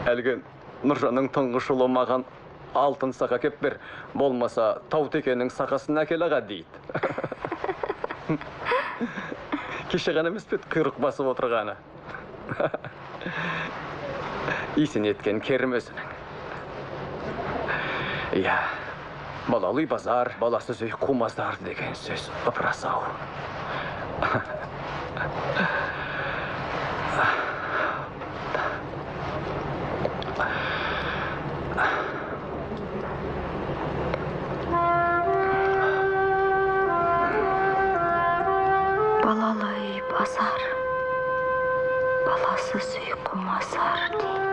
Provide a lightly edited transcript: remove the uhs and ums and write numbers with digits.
Әлгі Нұржанның тұңғыш ұлы маған алтын сақа кеп бер, болмаса Таутекенің сақасын әкеліға дейді. Кеше ғана емес пе құйрық басып отырғаны. Исін еткен керім өзінің. Иә, балалы базар, баласыз үй қумаздар деген сөз ыпырасау. Балалы үй базар, баласыз үй қумазар дейді.